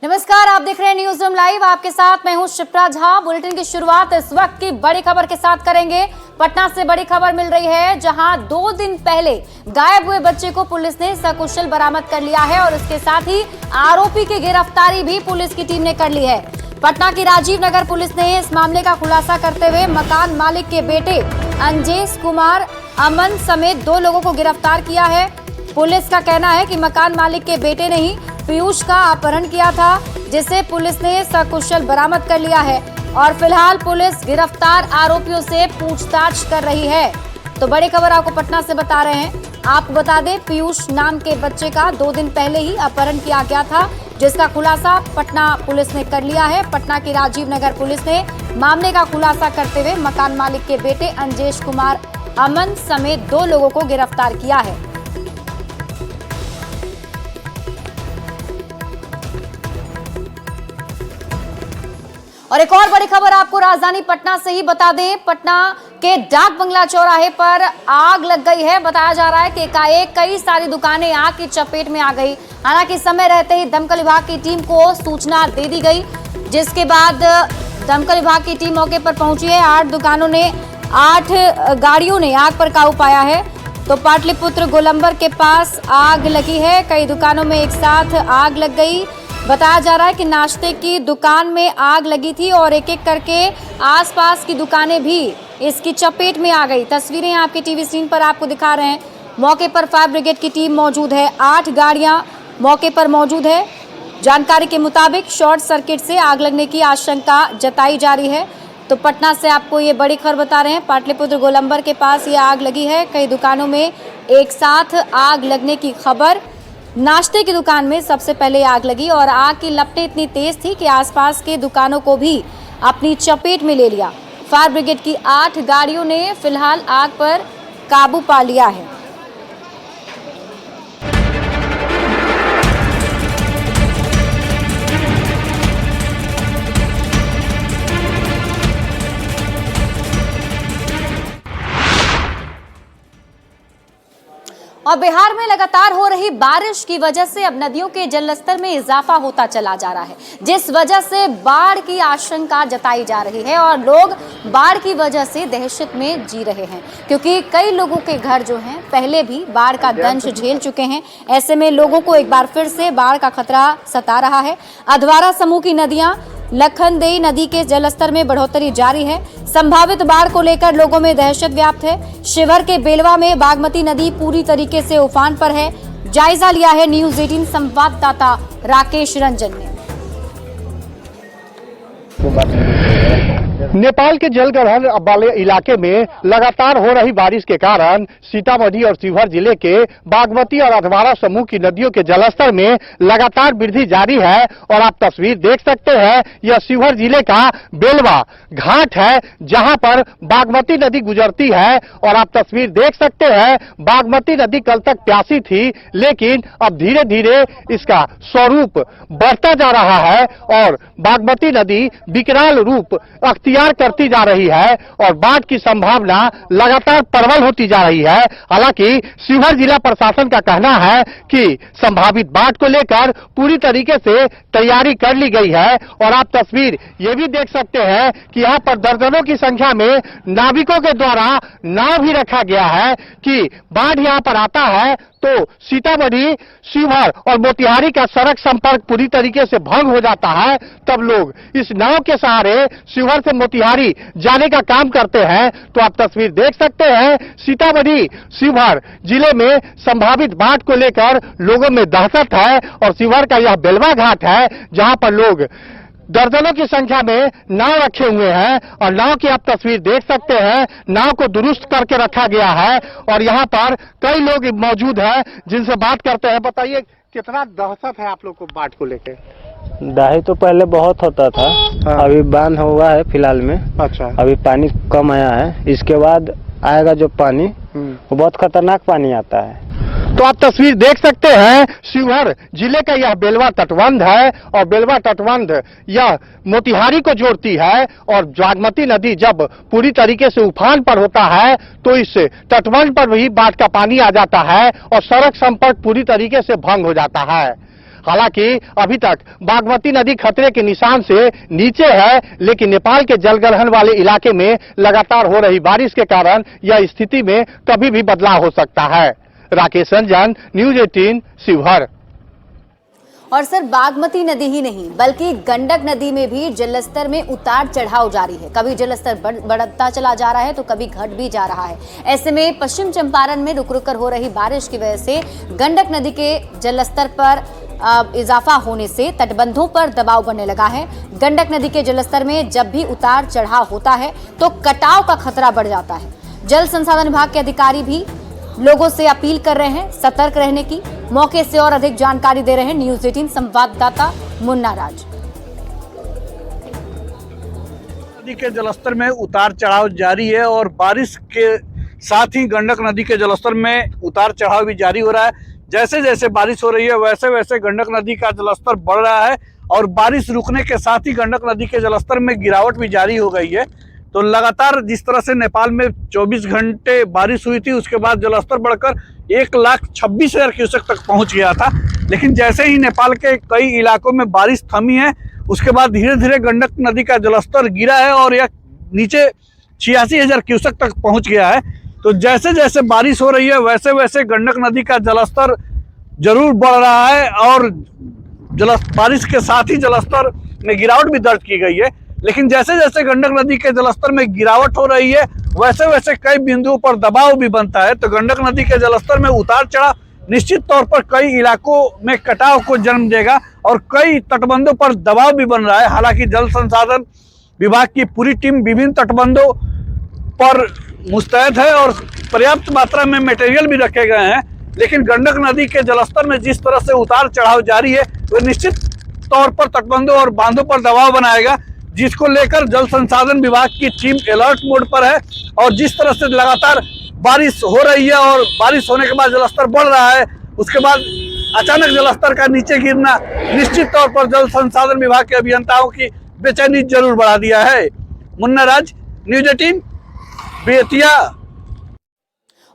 नमस्कार, आप देख रहे हैं न्यूज रूम लाइव। आपके साथ मैं हूं शिप्रा झा। बुलेटिन की शुरुआत इस वक्त की बड़ी खबर के साथ करेंगे। पटना से बड़ी खबर मिल रही है, जहां 2 दिन पहले गायब हुए बच्चे को पुलिस ने सकुशल बरामद कर लिया है और इसके साथ ही आरोपी की गिरफ्तारी भी पुलिस की टीम ने कर ली है। पटना की राजीव नगर पुलिस ने इस मामले का खुलासा करते हुए मकान मालिक के बेटे अंजेश कुमार अमन समेत 2 लोगों को गिरफ्तार किया है। पुलिस का कहना है कि मकान मालिक के बेटे ने ही पीयूष का अपहरण किया था, जिसे पुलिस ने सकुशल बरामद कर लिया है और फिलहाल पुलिस गिरफ्तार आरोपियों से पूछताछ कर रही है। तो बड़ी खबर आपको पटना से बता रहे हैं। आपको बता दें, पीयूष नाम के बच्चे का 2 दिन पहले ही अपहरण किया गया था, जिसका खुलासा पटना पुलिस ने कर लिया है। पटना की राजीव नगर पुलिस ने मामले का खुलासा करते हुए मकान मालिक के बेटे अंजेश कुमार अमन समेत 2 लोगों को गिरफ्तार किया है। और एक और बड़ी खबर आपको राजधानी पटना से ही बता दें। पटना के डाक बंगला चौराहे पर आग लग गई है। बताया जा रहा है कि एकाएक कई सारी दुकानें आग की चपेट में आ गई। हालांकि समय रहते ही दमकल विभाग की टीम को सूचना दे दी गई, जिसके बाद दमकल विभाग की टीम मौके पर पहुंची है। 8 गाड़ियों ने आग पर काबू पाया है। तो पाटलिपुत्र गोलंबर के पास आग लगी है। कई दुकानों में एक साथ आग लग गई। बताया जा रहा है कि नाश्ते की दुकान में आग लगी थी और एक एक करके आसपास की दुकानें भी इसकी चपेट में आ गई। तस्वीरें आपके टीवी स्क्रीन पर आपको दिखा रहे हैं। मौके पर फायर ब्रिगेड की टीम मौजूद है। 8 गाड़ियां मौके पर मौजूद है। जानकारी के मुताबिक शॉर्ट सर्किट से आग लगने की आशंका जताई जा रही है। तो पटना से आपको ये बड़ी खबर बता रहे हैं। पाटलिपुत्र गोलंबर के पास ये आग लगी है। कई दुकानों में एक साथ आग लगने की खबर। नाश्ते की दुकान में सबसे पहले आग लगी और आग की लपटें इतनी तेज थी कि आसपास के दुकानों को भी अपनी चपेट में ले लिया। फायर ब्रिगेड की 8 गाड़ियों ने फिलहाल आग पर काबू पा लिया है। और बिहार में लगातार हो रही बारिश की वजह से अब नदियों के जलस्तर में इजाफा होता चला जा रहा है, जिस वजह से बाढ़ की आशंका जताई जा रही है और लोग बाढ़ की वजह से दहशत में जी रहे हैं, क्योंकि कई लोगों के घर जो हैं पहले भी बाढ़ का दंश झेल चुके हैं। ऐसे में लोगों को एक बार फिर से बाढ़ का खतरा सता रहा है। अधवारा समूह की नदियां लखनदेई नदी के जलस्तर में बढ़ोतरी जारी है। संभावित बाढ़ को लेकर लोगों में दहशत व्याप्त है। शिवहर के बेलवा में बागमती नदी पूरी तरीके से उफान पर है। जायजा लिया है न्यूज 18 संवाददाता राकेश रंजन ने। नेपाल के जलग्रहण वाले इलाके में लगातार हो रही बारिश के कारण सीतामढ़ी और शिवहर जिले के बागमती और अधवारा समूह की नदियों के जलस्तर में लगातार वृद्धि जारी है। और आप तस्वीर देख सकते हैं, यह शिवहर जिले का बेलवा घाट है, जहां पर बागमती नदी गुजरती है। और आप तस्वीर देख सकते हैं, बागमती नदी कल तक प्यासी थी, लेकिन अब धीरे धीरे इसका स्वरूप बढ़ता जा रहा है और बागमती नदी विकराल रूप अख्तियार करती जा रही है और बाढ़ की संभावना लगातार प्रबल होती जा रही है। हालांकि शिवहर जिला प्रशासन का कहना है कि संभावित बाढ़ को लेकर पूरी तरीके से तैयारी कर ली गई है। और आप तस्वीर ये भी देख सकते हैं कि यहाँ पर दर्जनों की संख्या में नाविकों के द्वारा नाव भी रखा गया है कि बाढ़ यहाँ पर आता है तो सीतामढ़ी, शिवहर और मोतिहारी का सड़क संपर्क पूरी तरीके से भंग हो जाता है। तब लोग इस नाव के सहारे शिवहर से मोतिहारी जाने का काम करते हैं। तो आप तस्वीर देख सकते हैं, सीतामढ़ी, शिवहर जिले में संभावित बाढ़ को लेकर लोगों में दहशत है। और शिवहर का यह बेलवा घाट है, जहां पर लोग दर्जनों की संख्या में नाव रखे हुए हैं और नाव की आप तस्वीर देख सकते हैं। नाव को दुरुस्त करके रखा गया है और यहाँ पर कई लोग मौजूद हैं जिनसे बात करते हैं। बताइए, कितना दहशत है आप लोग को बाढ़ को लेके? दाही तो पहले बहुत होता था। हाँ। अभी बांध हुआ है फिलहाल में। अच्छा। अभी पानी कम आया है। इसके बाद आएगा जो पानी, वो बहुत खतरनाक पानी आता है। तो आप तस्वीर देख सकते हैं, शिवहर जिले का यह बेलवा तटबंध है और बेलवा तटबंध यह मोतिहारी को जोड़ती है। और बागमती नदी जब पूरी तरीके से उफान पर होता है तो इस तटबंध पर भी बाढ़ का पानी आ जाता है और सड़क संपर्क पूरी तरीके से भंग हो जाता है। हालांकि अभी तक बागमती नदी खतरे के निशान से नीचे है, लेकिन नेपाल के जलग्रहण वाले इलाके में लगातार हो रही बारिश के कारण यह स्थिति में कभी भी बदलाव हो सकता है। राकेश रंजन, न्यूज 18, शिवहर। और सर, बागमती नदी ही नहीं बल्कि गंडक नदी में भी जलस्तर में उतार चढ़ाव जारी है। कभी जलस्तर बढ़ता चला जा रहा है तो कभी घट भी जा रहा है। ऐसे में पश्चिम चंपारण में रुक रुक कर हो रही बारिश की वजह से गंडक नदी के जलस्तर पर इजाफा होने से तटबंधों पर दबाव बनने लगा है। गंडक नदी के जलस्तर में जब भी उतार चढ़ाव होता है तो कटाव का खतरा बढ़ जाता है। जल संसाधन विभाग के अधिकारी भी लोगों से अपील कर रहे हैं सतर्क रहने की। मौके से और अधिक जानकारी दे रहे हैं न्यूज 18 संवाददाता मुन्ना राज। नदी के जलस्तर में उतार चढ़ाव जारी है और बारिश के साथ ही गंडक नदी के जलस्तर में उतार चढ़ाव भी जारी हो रहा है। जैसे जैसे बारिश हो रही है वैसे वैसे गंडक नदी का जलस्तर बढ़ रहा है और बारिश रुकने के साथ ही गंडक नदी के जलस्तर में गिरावट भी जारी हो गई है। तो लगातार जिस तरह से नेपाल में 24 घंटे बारिश हुई थी, उसके बाद जलस्तर बढ़कर 1,26,000 क्यूसेक तक पहुंच गया था। लेकिन जैसे ही नेपाल के कई इलाकों में बारिश थमी है, उसके बाद धीरे धीरे गंडक नदी का जलस्तर गिरा है और यह नीचे 86,000 क्यूसेक तक पहुंच गया है। तो जैसे जैसे बारिश हो रही है वैसे वैसे गंडक नदी का जलस्तर जरूर बढ़ रहा है और बारिश के साथ ही जलस्तर में गिरावट भी दर्ज की गई है। लेकिन जैसे जैसे गंडक नदी के जलस्तर में गिरावट हो रही है वैसे वैसे कई बिंदुओं पर दबाव भी बनता है। तो गंडक नदी के जलस्तर में उतार चढ़ाव निश्चित तौर पर कई इलाकों में कटाव को जन्म देगा और कई तटबंधों पर दबाव भी बन रहा है। हालांकि जल संसाधन विभाग की पूरी टीम विभिन्न तटबंधों पर मुस्तैद है और पर्याप्त मात्रा में मटेरियल भी रखे गए हैं। लेकिन गंडक नदी के जलस्तर में जिस तरह से उतार चढ़ाव जारी है वह निश्चित तौर पर तटबंधों और बांधों पर दबाव बनाएगा, जिसको लेकर जल संसाधन विभाग की टीम अलर्ट मोड पर है। और जिस तरह से लगातार बारिश हो रही है और बारिश होने के बाद जलस्तर बढ़ रहा है, उसके बाद अचानक जलस्तर का नीचे गिरना निश्चित तौर पर जल संसाधन विभाग के अभियंताओं की बेचैनी जरूर बढ़ा दिया है। मुन्ना राज, न्यूज 18, बेतिया।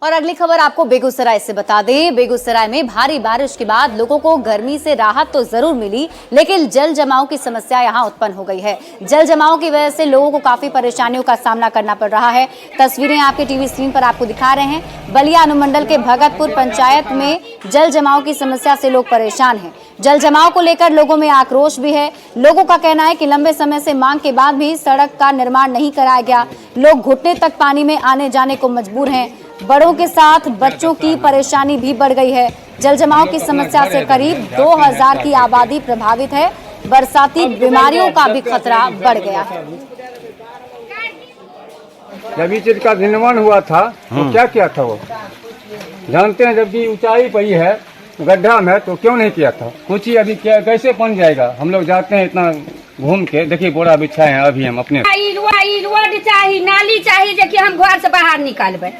और अगली खबर आपको बेगूसराय से बता दें। बेगूसराय में भारी बारिश के बाद लोगों को गर्मी से राहत तो जरूर मिली, लेकिन जल जमाव की समस्या यहां उत्पन्न हो गई है। जल जमाव की वजह से लोगों को काफी परेशानियों का सामना करना पड़ रहा है। तस्वीरें आपके टीवी स्क्रीन पर आपको दिखा रहे हैं। बलिया अनुमंडल के भगतपुर पंचायत में जल जमाव की समस्या से लोग परेशान हैं। जल जमाव को लेकर लोगों में आक्रोश भी है। लोगों का कहना है कि लंबे समय से मांग के बाद भी सड़क का निर्माण नहीं कराया गया। लोग घुटने तक पानी में आने जाने को मजबूर हैं। बड़ों के साथ बच्चों की परेशानी भी बढ़ गई है। जल जमाव की समस्या से करीब 2000 की आबादी प्रभावित है। बरसाती बीमारियों का भी खतरा बढ़ गया है। जब इस चीज का निर्माण हुआ था तो क्या किया था वो जानते हैं। जबकि ऊंचाई पर ही है, गड्ढा में, तो क्यों नहीं किया था। पूछिए अभी क्या कैसे बन जाएगा। हम लोग जाते हैं इतना घूम के, देखिए बोरा बिछाए हैं अभी हम अपने। रोड चाहिए, नाली चाहिए जे कि हम घर से बाहर निकालबे।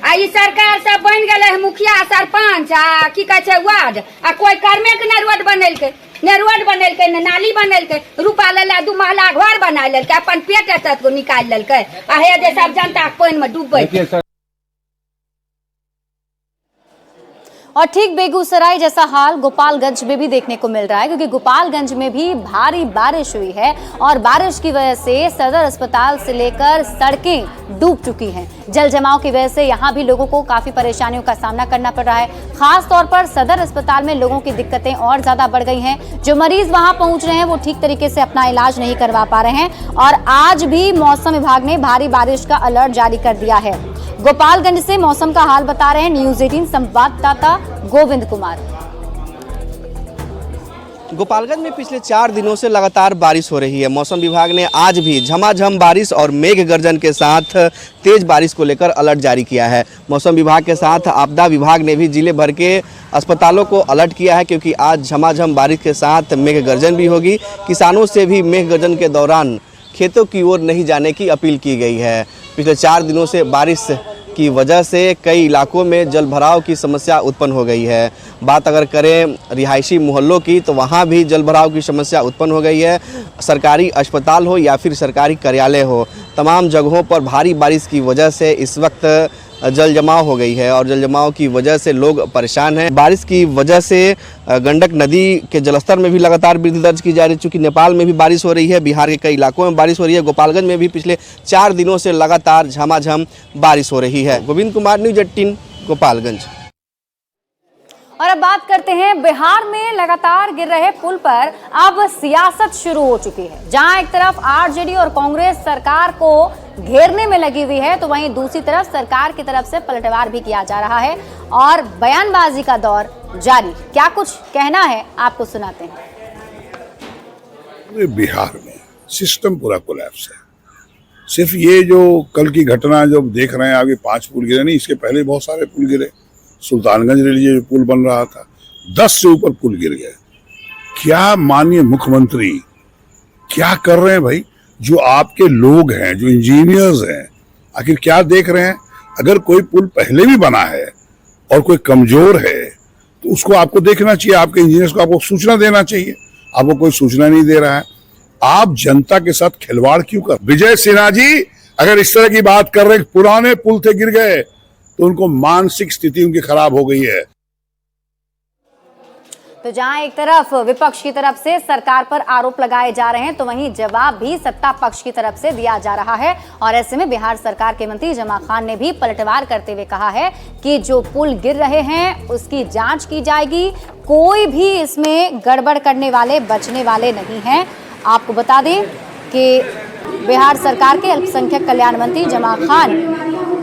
आ ई सरकार सब बन गए है, मुखिया सरपंच आ की कहे छै वार्ड, आ कोई कर्मे के न रोड बनेलके, न रोड बनेलके, न नाली बनेलके। रुपा लेला 2 महला घर बना लेलके, अपन पेट तक को निकाल लेलके। आ हे जे सब जनता के पानी में डूबे। और ठीक बेगूसराय जैसा हाल गोपालगंज में भी देखने को मिल रहा है, क्योंकि गोपालगंज में भी भारी बारिश हुई है और बारिश की वजह से सदर अस्पताल से लेकर सड़कें डूब चुकी हैं। जल जमाव की वजह से यहां भी लोगों को काफी परेशानियों का सामना करना पड़ रहा है। खास तौर पर सदर अस्पताल में लोगों की दिक्कतें और ज्यादा बढ़ गई हैं। जो मरीज वहां पहुंच रहे हैं वो ठीक तरीके से अपना इलाज नहीं करवा पा रहे हैं। और आज भी मौसम विभाग ने भारी बारिश का अलर्ट जारी कर दिया है। गोपालगंज से मौसम का हाल बता रहे हैं न्यूज 18 संवाददाता गोविंद कुमार। गोपालगंज में पिछले 4 दिनों से लगातार बारिश हो रही है। मौसम विभाग ने आज भी झमाझम बारिश और मेघ गर्जन के साथ तेज बारिश को लेकर अलर्ट जारी किया है। मौसम विभाग के साथ आपदा विभाग ने भी जिले भर के अस्पतालों को अलर्ट किया है, क्योंकि आज झमाझम बारिश के साथ मेघ गर्जन भी होगी। किसानों से भी मेघ गर्जन के दौरान खेतों की ओर नहीं जाने की अपील की गई है। पिछले 4 दिनों से बारिश की वजह से कई इलाकों में जल भराव की समस्या उत्पन्न हो गई है। बात अगर करें रिहायशी मोहल्लों की, तो वहाँ भी जल भराव की समस्या उत्पन्न हो गई है। सरकारी अस्पताल हो या फिर सरकारी कार्यालय हो, तमाम जगहों पर भारी बारिश की वजह से इस वक्त जल जमाव हो गई है और जल जमाव की वजह से लोग परेशान हैं। बारिश की वजह से गंडक नदी के जलस्तर में भी लगातार वृद्धि दर्ज की जा रही है। चूँकि नेपाल में भी बारिश हो रही है, बिहार के कई इलाकों में बारिश हो रही है, गोपालगंज में भी पिछले 4 दिनों से लगातार झमाझम बारिश हो रही है। गोविंद कुमार, न्यूज़ 18, गोपालगंज। और अब बात करते हैं बिहार में लगातार गिर रहे पुल पर अब सियासत शुरू हो चुकी है। जहां एक तरफ आरजेडी और कांग्रेस सरकार को घेरने में लगी हुई है, तो वहीं दूसरी तरफ सरकार की तरफ से पलटवार भी किया जा रहा है और बयानबाजी का दौर जारी। क्या कुछ कहना है, आपको सुनाते हैं। बिहार में सिस्टम पूरा कोलैप्स है। सिर्फ ये जो कल की घटना जो देख रहे हैं, आगे 5 पुल गिरे नहीं, इसके पहले बहुत सारे पुल गिरे। सुल्तानगंज रेलवे जो पुल बन रहा था, 10 से ऊपर पुल गिर गए। क्या माननीय मुख्यमंत्री क्या कर रहे हैं भाई? जो आपके लोग हैं, जो इंजीनियर्स हैं, आखिर क्या देख रहे हैं? अगर कोई पुल पहले भी बना है और कोई कमजोर है तो उसको आपको देखना चाहिए, आपके इंजीनियर्स को आपको सूचना देना चाहिए। आपको कोई सूचना नहीं दे रहा है। आप जनता के साथ खिलवाड़ क्यों कर? विजय सिन्हा जी अगर इस तरह की बात कर रहे हैं, पुराने पुल थे गिर गए, तो उनको मानसिक स्थिति उनकी खराब हो गई है। तो जहां एक तरफ विपक्ष की तरफ से सरकार पर आरोप लगाए जा रहे हैं, तो वहीं जवाब भी सत्ता पक्ष की तरफ से दिया जा रहा है। और ऐसे में बिहार सरकार के मंत्री जमा खान ने भी पलटवार करते हुए कहा है कि जो पुल गिर रहे हैं उसकी जांच की जाएगी, कोई भी इसमें गड़बड़ करने वाले बचने वाले नहीं हैं। आपको बता दें कि बिहार सरकार के अल्पसंख्यक कल्याण मंत्री जमा खान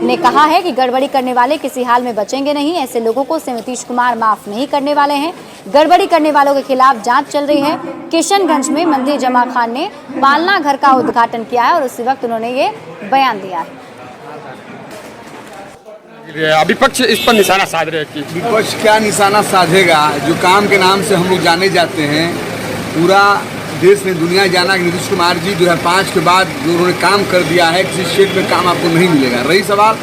ने कहा है कि गड़बड़ी करने वाले किसी हाल में बचेंगे नहीं। ऐसे लोगों को नीतीश कुमार माफ नहीं करने वाले हैं। गड़बड़ी करने वालों के खिलाफ जांच चल रही है। किशनगंज में मंत्री जमा खान ने पालना घर का उद्घाटन किया है और उसी वक्त उन्होंने ये बयान दिया है। विपक्ष इस पर निशाना साध रहे हैं कि विपक्ष क्या निशाना साधेगा? जो काम के नाम से हम लोग जाने जाते हैं, पूरा देश ने दुनिया जाना कि नीतीश कुमार जी 2005 के बाद जो उन्होंने काम कर दिया है, किसी स्टेट में काम आपको नहीं मिलेगा। रही सवाल,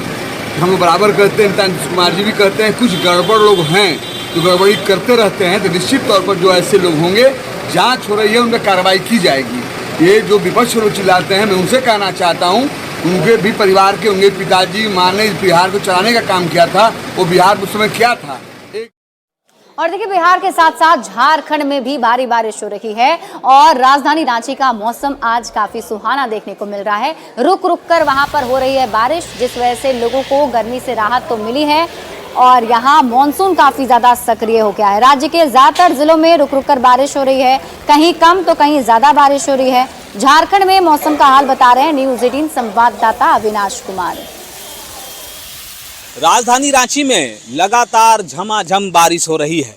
हम लोग बराबर कहते हैं, नीतीश कुमार जी भी कहते हैं, कुछ गड़बड़ लोग हैं जो गड़बड़ी करते रहते हैं, तो निश्चित तौर पर जो ऐसे लोग होंगे, जांच हो रही है, उन पर कार्रवाई की जाएगी। ये जो विपक्ष लोग चिल्लाते हैं, मैं उनसे कहना चाहता हूँ, उनके भी परिवार के होंगे, पिताजी माँ ने बिहार को चलाने का काम किया था, वो बिहार उस समय क्या था। और देखिए, बिहार के साथ साथ झारखंड में भी भारी बारिश हो रही है और राजधानी रांची का मौसम आज काफी सुहाना देखने को मिल रहा है। रुक रुक कर वहां पर हो रही है बारिश, जिस वजह से लोगों को गर्मी से राहत तो मिली है और यहाँ मानसून काफी ज्यादा सक्रिय हो गया है। राज्य के ज्यादातर जिलों में रुक रुक कर बारिश हो रही है, कहीं कम तो कहीं ज्यादा बारिश हो रही है। झारखंड में मौसम का हाल बता रहे हैं न्यूज़ 18 संवाददाता अविनाश कुमार। राजधानी रांची में लगातार झमाझम बारिश हो रही है।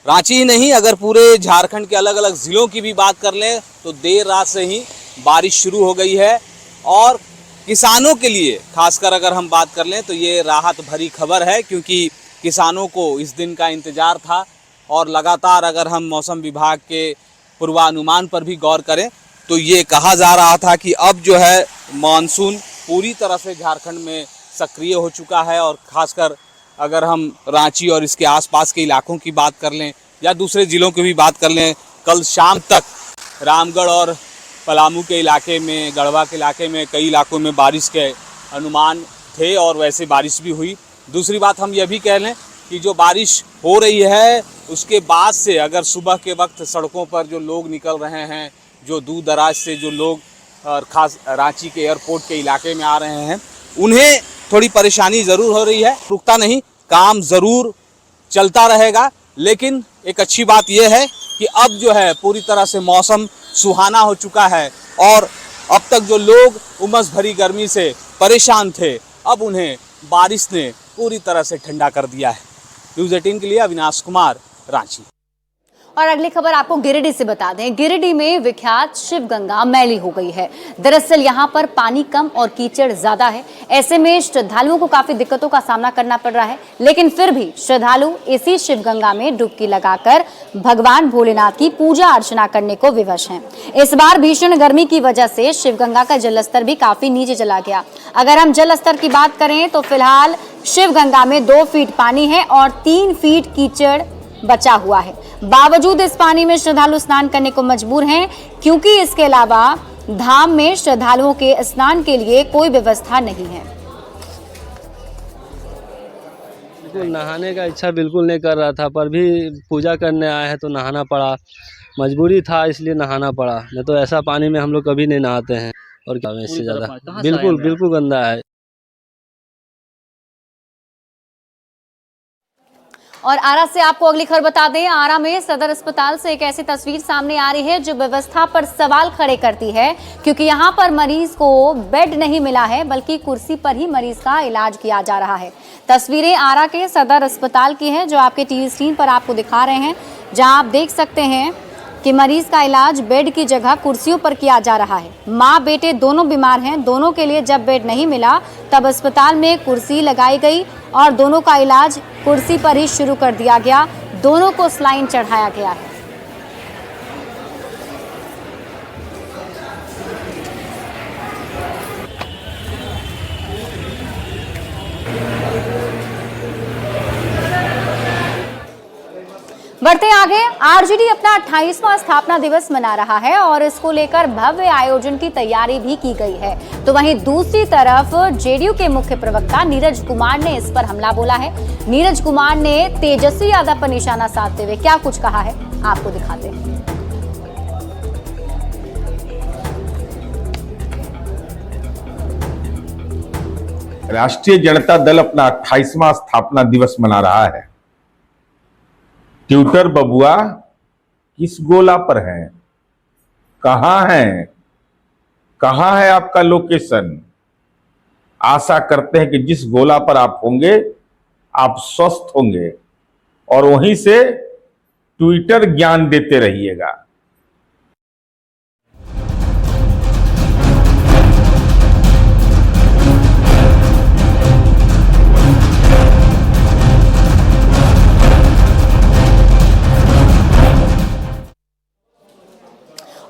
रांची ही नहीं, अगर पूरे झारखंड के अलग अलग ज़िलों की भी बात कर लें तो देर रात से ही बारिश शुरू हो गई है और किसानों के लिए खासकर अगर हम बात कर लें तो ये राहत भरी खबर है, क्योंकि किसानों को इस दिन का इंतज़ार था। और लगातार अगर हम मौसम विभाग के पूर्वानुमान पर भी गौर करें तो ये कहा जा रहा था कि अब जो है मानसून पूरी तरह से झारखंड में सक्रिय हो चुका है। और ख़ासकर अगर हम रांची और इसके आसपास के इलाकों की बात कर लें या दूसरे ज़िलों की भी बात कर लें, कल शाम तक रामगढ़ और पलामू के इलाके में, गढ़वा के इलाके में कई इलाकों में बारिश के अनुमान थे और वैसे बारिश भी हुई। दूसरी बात हम यह भी कह लें कि जो बारिश हो रही है उसके बाद से अगर सुबह के वक्त सड़कों पर जो लोग निकल रहे हैं, जो दूर दराज से जो लोग और ख़ास रांची के एयरपोर्ट के इलाके में आ रहे हैं, उन्हें थोड़ी परेशानी ज़रूर हो रही है। रुकता नहीं, काम ज़रूर चलता रहेगा। लेकिन एक अच्छी बात यह है कि अब जो है पूरी तरह से मौसम सुहाना हो चुका है और अब तक जो लोग उमस भरी गर्मी से परेशान थे, अब उन्हें बारिश ने पूरी तरह से ठंडा कर दिया है। न्यूज़ 18 के लिए अविनाश कुमार, रांची। और अगली खबर आपको गिरिडीह से बता दें। गिरिडीह में विख्यात शिव गंगा मैली हो गई है। दरअसल यहाँ पर पानी कम और कीचड़ ज्यादा है। ऐसे में श्रद्धालुओं को काफी दिक्कतों का सामना करना पड़ रहा है, लेकिन फिर भी श्रद्धालु इसी शिव गंगा में डुबकी लगाकर भगवान भोलेनाथ की पूजा अर्चना करने को विवश हैं। इस बार भीषण गर्मी की वजह से शिव गंगा का जलस्तर भी काफी नीचे चला गया। अगर हम जल स्तर की बात करें तो फिलहाल शिव गंगा में 2 फीट पानी है और 3 फीट कीचड़ बचा हुआ है। बावजूद इस पानी में श्रद्धालु स्नान करने को मजबूर हैं, क्योंकि इसके अलावा धाम में श्रद्धालुओं के स्नान के लिए कोई व्यवस्था नहीं है। बिल्कुल नहाने का इच्छा बिल्कुल नहीं कर रहा था, पर भी पूजा करने आए हैं तो नहाना पड़ा, मजबूरी था इसलिए नहाना पड़ा, नहीं तो ऐसा पानी में हम लोग कभी नहीं नहाते हैं। और क्या इससे ज़्यादा बिल्कुल बिल्कुल गंदा है। और आरा से आपको अगली खबर बता दें, आरा में सदर अस्पताल से एक ऐसी तस्वीर सामने आ रही है जो व्यवस्था पर सवाल खड़े करती है, क्योंकि यहां पर मरीज को बेड नहीं मिला है बल्कि कुर्सी पर ही मरीज का इलाज किया जा रहा है। तस्वीरें आरा के सदर अस्पताल की हैं जो आपके टीवी स्क्रीन पर आपको दिखा रहे हैं, जहां आप देख सकते हैं कि मरीज का इलाज बेड की जगह कुर्सियों पर किया जा रहा है। माँ बेटे दोनों बीमार हैं, दोनों के लिए जब बेड नहीं मिला तब अस्पताल में कुर्सी लगाई गई और दोनों का इलाज कुर्सी पर ही शुरू कर दिया गया। दोनों को सलाइन चढ़ाया गया है। बढ़ते आगे, आरजेडी अपना 28वां स्थापना दिवस मना रहा है और इसको लेकर भव्य आयोजन की तैयारी भी की गई है। तो वहीं दूसरी तरफ जेडीयू के मुख्य प्रवक्ता नीरज कुमार ने इस पर हमला बोला है। नीरज कुमार ने तेजस्वी यादव पर निशाना साधते हुए क्या कुछ कहा है, आपको दिखाते हैं। राष्ट्रीय जनता दल अपना 28वां स्थापना दिवस मना रहा है। ट्विटर बबुआ किस गोला पर हैं? कहां हैं? कहां है आपका लोकेशन? आशा करते हैं कि जिस गोला पर आप होंगे आप स्वस्थ होंगे और वहीं से ट्विटर ज्ञान देते रहिएगा।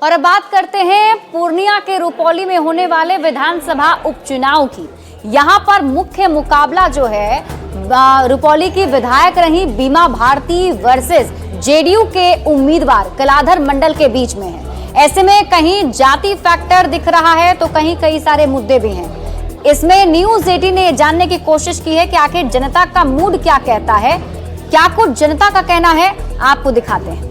और अब बात करते हैं पूर्णिया के रुपौली में होने वाले विधानसभा उपचुनाव की। यहां पर मुख्य मुकाबला जो है रुपौली की विधायक रही बीमा भारती वर्सेस जेडीयू के उम्मीदवार कलाधर मंडल के बीच में है। ऐसे में कहीं जाति फैक्टर दिख रहा है तो कहीं कई सारे मुद्दे भी हैं। इसमें न्यूज़ 18 ने जानने की कोशिश की है कि आखिर जनता का मूड क्या कहता है, क्या कुछ जनता का कहना है, आपको दिखाते हैं।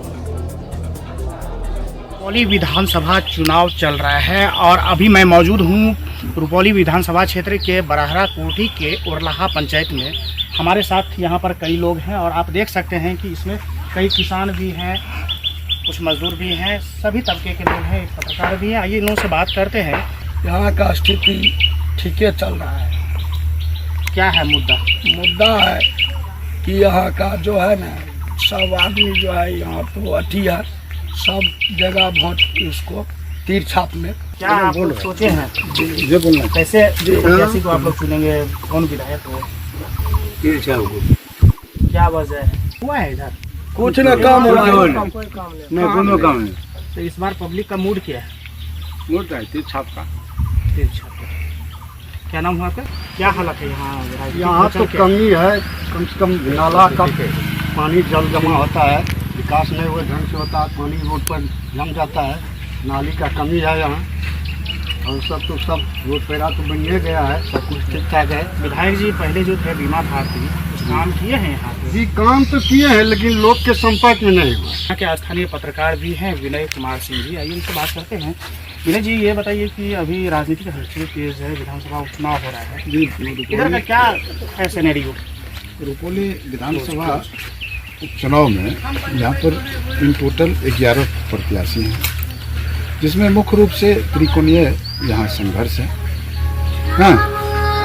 रुपौली विधानसभा चुनाव चल रहा है और अभी मैं मौजूद हूँ रुपौली विधानसभा क्षेत्र के बरहरा कोठी के उरलाहा पंचायत में। हमारे साथ यहाँ पर कई लोग हैं और आप देख सकते हैं कि इसमें कई किसान भी हैं, कुछ मजदूर भी हैं, सभी तबके के लोग हैं, पत्रकार भी हैं। आइए इन लोगों से बात करते हैं। यहाँ का स्थिति ठीक है चल रहा है। क्या है मुद्दा? मुद्दा है कि यहाँ का जो है ना सब आदमी जो है यहाँ तो अथी है, सब जगह वोट उसको तीर छाप में। क्या आप लोग सोचे हैं ये बोलना कैसे प्रत्याशी को आप लोग चुनेंगे, कौन विधायक हो? तीर छाप क्या वजह हुआ है इधर? कुछ ना काम हो रहा है, ना कोनो काम है। तो इस बार पब्लिक का मूड क्या है? मूड है तीर छाप का। तीर छाप का। क्या नाम हुआ आपका? क्या हालत है यहाँ? यहाँ तो कमी है, कम से कम नाला का पानी जल जमा होता है, विकास नहीं हुए ढंग से होता है, पानी रोड पर जम जाता है, नाली का कमी है यहाँ और सब तो सब रोड पेरा तो बन गया है, सब कुछ ठीक ठाक है। विधायक जी पहले जो थे बीमा भारती कुछ काम किए हैं यहाँ पे? जी काम तो किए हैं लेकिन लोग के संपर्क में नहीं हुआ। यहाँ के स्थानीय पत्रकार भी हैं विनय कुमार सिंह जी, आइए उनसे बात करते हैं। विनय जी ये बताइए कि अभी राजनीतिक हलचल तेज है, विधानसभा उपचुनाव हो रहा है जी, इधर का क्या है सिनेरियो? रुपौली विधानसभा उपचुनाव में यहाँ पर इन टोटल 11 प्रत्याशी हैं, जिसमें मुख्य रूप से त्रिकोणीय यहाँ संघर्ष है। हाँ,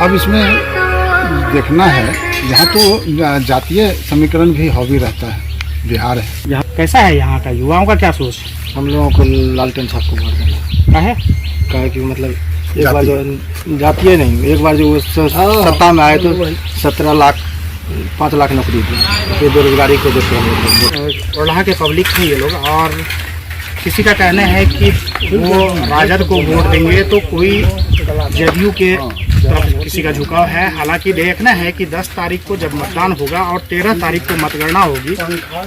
अब इसमें देखना है, यहाँ तो जातीय समीकरण भी हावी रहता है, बिहार है। यहाँ कैसा है यहाँ का युवाओं का क्या सोच? हम लोगों को लालटेन साहब को वोट देना है क्या कि मतलब एक बार जो जातीय नहीं, एक बार जो सत्ता में आए तो 17 लाख 5 लाख नौकरी दी, फिर बेरोजगारी को देखते उरलाहा के पब्लिक हैं ये लोग और किसी का कहना है कि वो राजद को वोट देंगे तो कोई जदयू के तरफ किसी का झुकाव है। हालांकि देखना है कि 10 तारीख को जब मतदान होगा और 13 तारीख को मतगणना होगी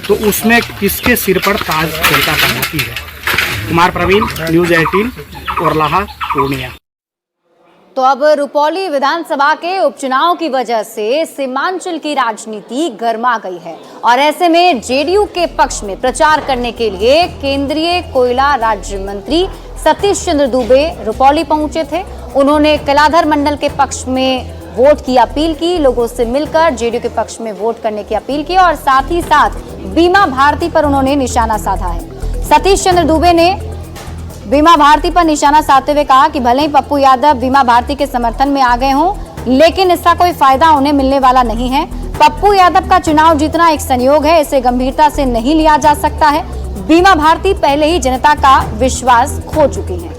तो उसमें किसके सिर पर ताज जनता बनाती है। कुमार प्रवीण, न्यूज़ 18, उरलाहा, पूर्णिया। तो अब रुपौली विधानसभा के उपचुनाव की वजह से सीमांचल की राजनीति गर्मा गई है और ऐसे में जेडीयू के पक्ष में प्रचार करने के लिए केंद्रीय कोयला राज्य मंत्री सतीश चंद्र दुबे रुपौली पहुंचे थे। उन्होंने कलाधर मंडल के पक्ष में वोट की अपील की, लोगों से मिलकर जेडीयू के पक्ष में वोट करने की अपील की और साथ ही साथ बीमा भारती पर उन्होंने निशाना साधा है। सतीश चंद्र दुबे ने बीमा भारती पर निशाना साधते हुए कहा कि भले ही पप्पू यादव बीमा भारती के समर्थन में आ गए हों, लेकिन इसका कोई फायदा उन्हें मिलने वाला नहीं है। पप्पू यादव का चुनाव जीतना एक संयोग है, इसे गंभीरता से नहीं लिया जा सकता है। बीमा भारती पहले ही जनता का विश्वास खो चुकी है।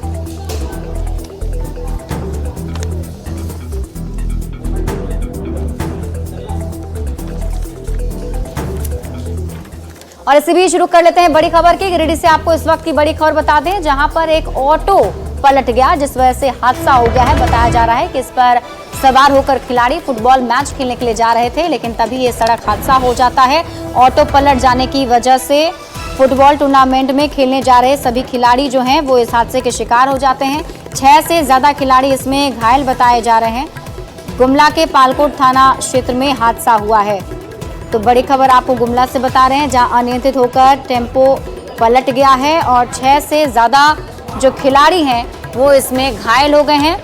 और इसी बीच शुरू कर लेते हैं बड़ी खबर की। गिरिडीह से आपको इस वक्त की बड़ी खबर बता दें, जहां पर एक ऑटो पलट गया, जिस वजह से हादसा हो गया है। बताया जा रहा है कि इस पर सवार होकर खिलाड़ी फुटबॉल मैच खेलने के लिए जा रहे थे, लेकिन तभी ये सड़क हादसा हो जाता है। ऑटो पलट जाने की वजह से फुटबॉल टूर्नामेंट में खेलने जा रहे सभी खिलाड़ी जो हैं वो इस हादसे के शिकार हो जाते हैं। 6 से ज्यादा खिलाड़ी इसमें घायल बताए जा रहे हैं। गुमला के पालकोट थाना क्षेत्र में हादसा हुआ है। तो बड़ी खबर आपको गुमला से बता रहे हैं, जहां अनियंत्रित होकर टेम्पो पलट गया है और 6 से ज्यादा जो खिलाड़ी हैं वो इसमें घायल हो गए हैं।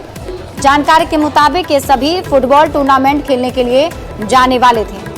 जानकारी के मुताबिक ये सभी फुटबॉल टूर्नामेंट खेलने के लिए जाने वाले थे।